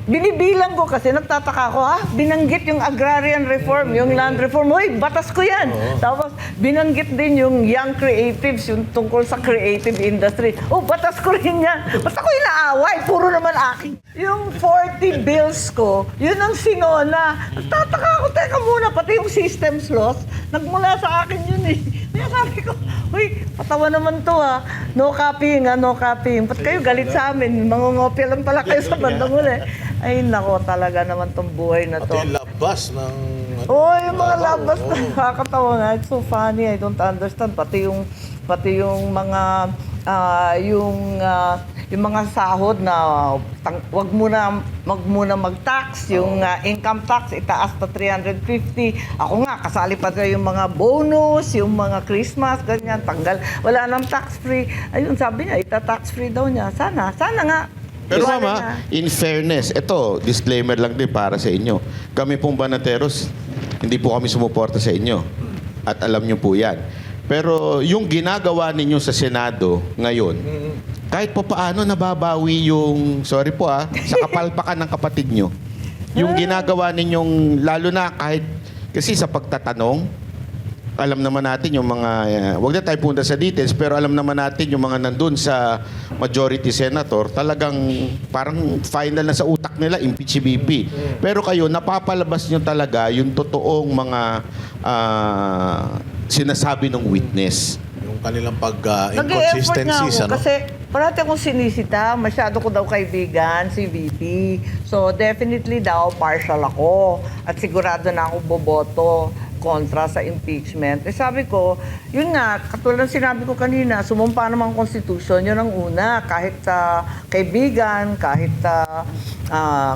binibilang ko kasi nagtataka ako, binanggit yung agrarian reform, yung land reform. Hoy, batas ko yan. Tapos, binanggit din yung young creatives, yung tungkol sa creative industry. Oh, batas ko rin yan. Ba't ako inaaway? Puro naman akin. Yung 40 bills ko, yun ang sinona. Nagtataka ako, teka muna, pati yung systems laws, nagmula sa akin yun eh. Kaya sabi ko, uy, patawa naman to No copying no copying. Ba't kayo galit sa amin? Mangungopia lang pala kayo sa bandang uli. Ay, nako, talaga naman tong buhay na to. Pati yung labas ng... Yung mga labas na nakakatawa nga. It's so funny. I don't understand. Pati yung mga yung mga sahod na wag muna mag-tax, yung income tax itaas na 350. Ako nga kasali pa sa yung mga bonus, yung mga Christmas, ganyan, tanggal. Wala nang tax free. Ayun, sabi niya, ita-tax free daw niya. Sana nga. Pero Iwanan mama, niya. in fairness, ito, disclaimer lang din para sa inyo. Kami pong Banateros, hindi po kami sumuporta sa inyo. At alam niyo po yan. Pero yung ginagawa ninyo sa Senado ngayon, kahit pa paano nababawi yung, sorry po sa kapalpakan ng kapatid nyo. Yung ginagawa ninyong, lalo na kahit, kasi sa pagtatanong, alam naman natin yung mga, wag na tayo punta sa details, pero alam naman natin yung mga nandun sa majority senator, talagang parang final na sa utak nila, impeach si BP. Pero kayo, napapalabas nyo talaga yung totoong mga sinasabi ng witness. Yung kanilang Nag-e-effort nga pag-inconsistencies, ako kasi parati akong sinisita, masyado ko daw kaibigan si VP. So definitely daw partial ako at sigurado na ako boboto kontra sa impeachment. Sabi ko, yun nga, katulad ng sinabi ko kanina, sumumpa naman ang Constitution, yun ang una, kahit sa kaibigan, kahit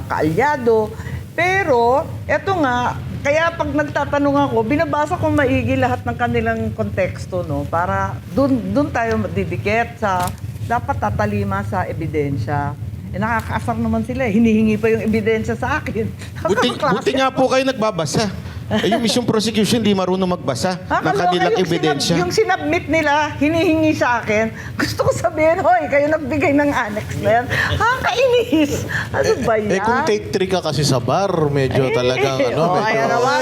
kaalyado. Pero, eto nga, kaya pag nagtatanong ako, binabasa ko maigi lahat ng kanilang konteksto, no? Para dun tayo didikit sa dapat tatalima sa ebidensya. Nakakaasar naman sila. Hinihingi pa yung ebidensya sa akin. Buti nga po kayo nagbabasa. Yung mission prosecution, di marunong magbasa ng kanilang ebidensya. Yung sinubmit nila, hinihingi sa akin. Gusto ko sabihin, hoy, kayo nagbigay ng annex na yan. Kainis! Ano ba yan? kung take 3 ka kasi sa bar, medyo talagang Ayan naman.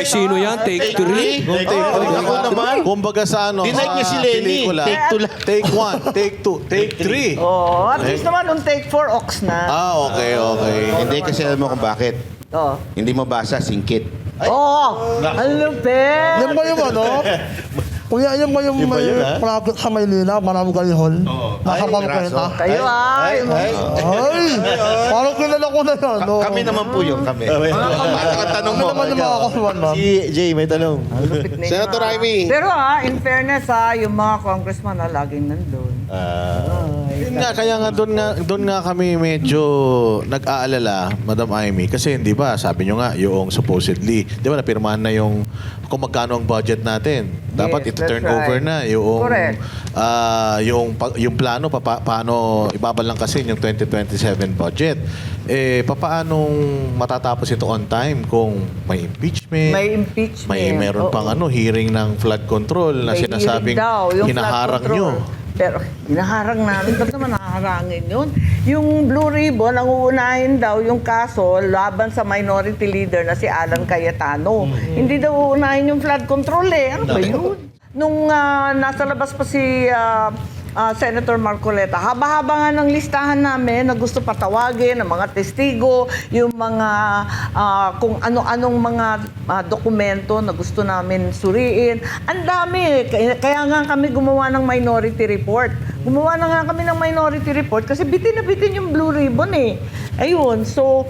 Sino yan? Take 3? Kung take 3 Ako naman. kumbaga sa Denied niya si Lenny. pelikula, Take 2 lang. Take 1, take 2, take 3. At least naman, nung take 4, ox na. Okay. Hindi kasi alam mo kung bakit. Hindi mo basa, singkit. Ang lupit! Yan ba yung Kuya, yan ba yung may project sa Maynila? Marami ganyan. Nakapagkwenta. Kayo Ay! Parang kilala ko na yan. Kami naman po yun, kami. Tanong Ano mo. naman yung mga kasuhan, ma'am? Si Jay, may tanong. Senator Amy. Pero in fairness yung mga congressman na laging nandun. Yun nga, kaya nga doon nga kami medyo nag-aalala, Madam Amy, kasi hindi ba, sabi nyo nga, yung supposedly, di ba, napirmahan na yung kung magkano ang budget natin. Dapat Yes, ito-turn that's over right. na yung Correct. yung plano paano ibabalang kasi yung 2027 budget. Papaanong matatapos ito on time kung may impeachment? May impeachment. Meron pang hearing ng flood control na May sinasabing hearing daw, yung hinaharang flood nyo. control. Pero hinaharang namin. Ba't naman naharangin yun? Yung Blue Ribbon, ang uunahin daw yung kaso laban sa minority leader na si Alan Cayetano. Hindi daw uunahin yung flood control Ano ba yun? Nung nasa labas pa si Senator Marcoleta, haba-haba nga ng listahan namin na gusto patawagin ng mga testigo, yung mga kung ano-anong mga dokumento na gusto namin suriin. Ang dami. Kaya nga kami gumawa ng minority report. Gumawa na nga kami ng minority report kasi bitin na bitin yung Blue Ribbon Ayun, so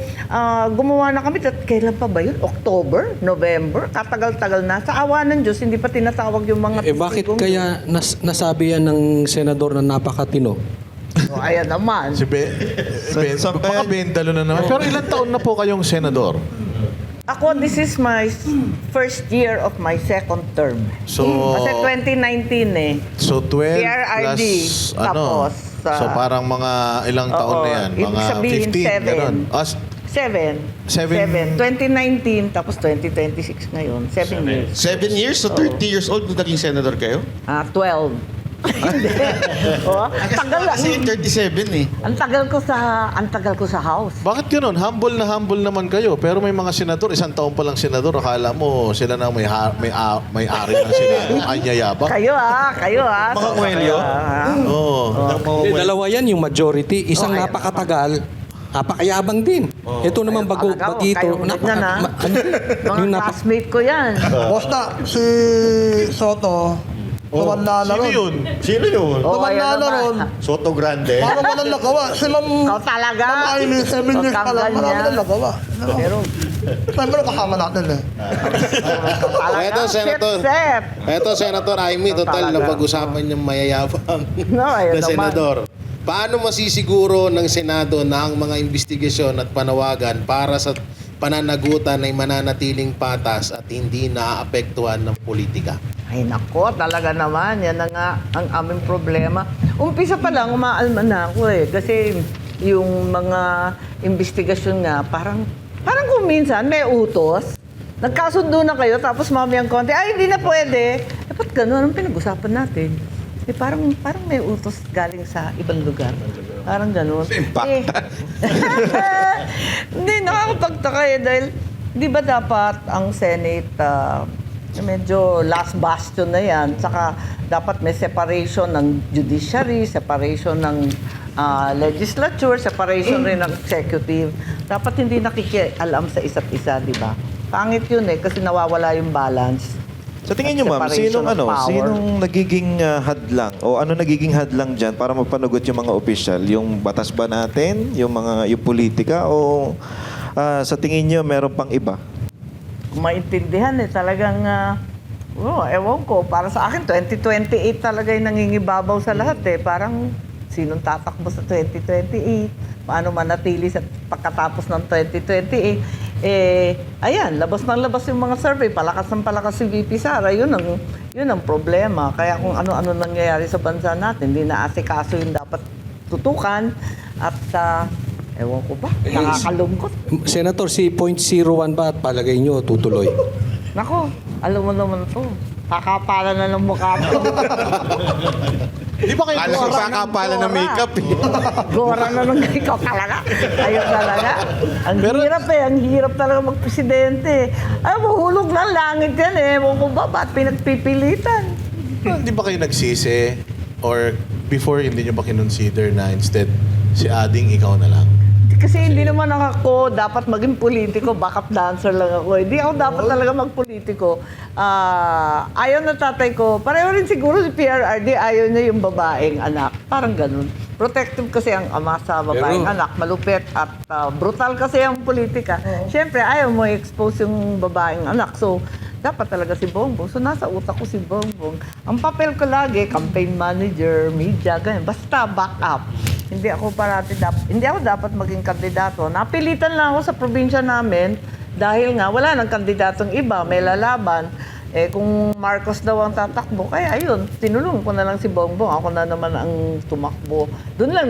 gumawa na kami. Kailan pa ba yun? October? November? Katagal-tagal na. Sa awa ng Diyos, hindi pa tinatawag yung mga Bakit kaya nasabi yan ng senador na napakatino? Ayan naman. Si baka 20 na naman. Pero ilang taon na po kayong senador? Ako, this is my first year of my second term. So, Kasi 2019 so 12 PRRD, plus tapos, so parang mga ilang taon na yan? ibig Mga sabihin, 15, ganun. 7. 2019, tapos 2026 ngayon. 7 years. 7 years? So 30 years old nung naging senador kayo? 12. Oh, tagal Kasi 37 eh. ang tagal ko sa house. Bakit ganun? Humble naman kayo. Pero may mga senador, isang taon pa lang senador, akala mo sila na may-ari ng senado. Anyayabang. Kayo ah. Mga Nguelyo? Oo. Hindi, dalawa yan yung majority. Isang Okay. napakatagal, napakayabang din. Ito naman Talaga, bagito. kayo ganyan, ah. Mga yung classmate ko yan. Basta, si Soto, tumanda na Sino ron. yun? Sino yun? Oh, Tumanda ayan na naman. ron. Soto Grande. Parang walang nagawa. Si Ma'am... Ikaw talaga. Ma'am Amy, 7 years Huwag pa kang lang. Marami ganyan. na nagawa. Pero, Siyempre, kasama natin eh. talaga, Eto, Senator. Sep. Eto, Senator Amy, total Talaga. na pag-usapan niyang mayayabang No, ayun na naman. senador. Paano masisiguro ng Senado na ang mga investigasyon at panawagan para sa pananagutan ay mananatiling patas at hindi naaapektuhan ng politika? Ay nako, talaga naman. Yan na nga ang aming problema. Umpisa pa lang, umaalma na ako eh. Kasi yung mga investigasyon nga, parang kung minsan may utos. Nagkasundo na kayo, tapos mamayang konti, ay hindi na pwede. Dapat ganun ang pinag-usapan natin. Eh, parang may utos galing sa ibang lugar. Parang ganun. Impacta. Hindi, nakakapagtaka eh. Dahil, di ba dapat ang Senate, medyo last bastion na yan. Saka, dapat may separation ng judiciary, separation ng legislature, separation rin ng executive. Dapat hindi nakikialam sa isa't isa, di ba? Pangit yun eh, kasi nawawala yung balance. Sa tingin nyo, ma'am, Separation sinong of power. sinong nagiging hadlang o ano nagiging hadlang diyan para mapanagot yung mga opisyal? Yung batas ba natin, yung politika o sa tingin nyo meron pang iba? Maintindihan eh, talagang, ewan ko, para sa akin, 2028 talaga yung nangingibabaw sa lahat eh. Parang, sinong tatakbo sa 2028? Paano manatili sa pagkatapos ng 2028? Ayan, labas ng labas yung mga survey, palakas ng palakas si VP Sara, yun ang problema. Kaya kung ano-ano nangyayari sa bansa natin, hindi naasikaso yung dapat tutukan at ewan ko ba, nakakalungkot. Senator, si .01 ba at palagay nyo tutuloy? Nako, alam mo naman to. Kakapalan na ng mukha to. Di ba kayo Alam ko kakapala ng makeup eh. Gora na ng ikaw talaga. Ayun talaga. Ang Pero- hirap eh. Ang hirap talaga magpresidente. Ay, mahulog na ang langit yan eh. Ewan ko ba, ba't pinagpipilitan? Hindi ba kayo nagsisi? Or before, hindi nyo ba kinonsider na instead si Ading ikaw na lang? Kasi hindi naman ako dapat maging politiko, backup dancer lang ako. Hindi ako dapat talaga magpolitiko. Ayaw na tatay ko, pareho rin siguro si PRRD, ayaw niya yung babaeng anak. Parang ganun. Protective kasi ang ama sa babaeng Pero- anak, malupit at brutal kasi ang politika. Siyempre, ayaw mo i-expose yung babaeng anak. So, dapat talaga si Bongbong. So, nasa utak ko si Bongbong. Ang papel ko lagi, campaign manager, media, ganyan. Basta backup. Hindi ako dapat maging kandidato. Napilitan lang ako sa probinsya namin dahil nga wala nang kandidatong iba, may lalaban. Kung Marcos daw ang tatakbo, kaya ayun, tinulong ko na lang si Bongbong. Ako na naman ang tumakbo. Doon lang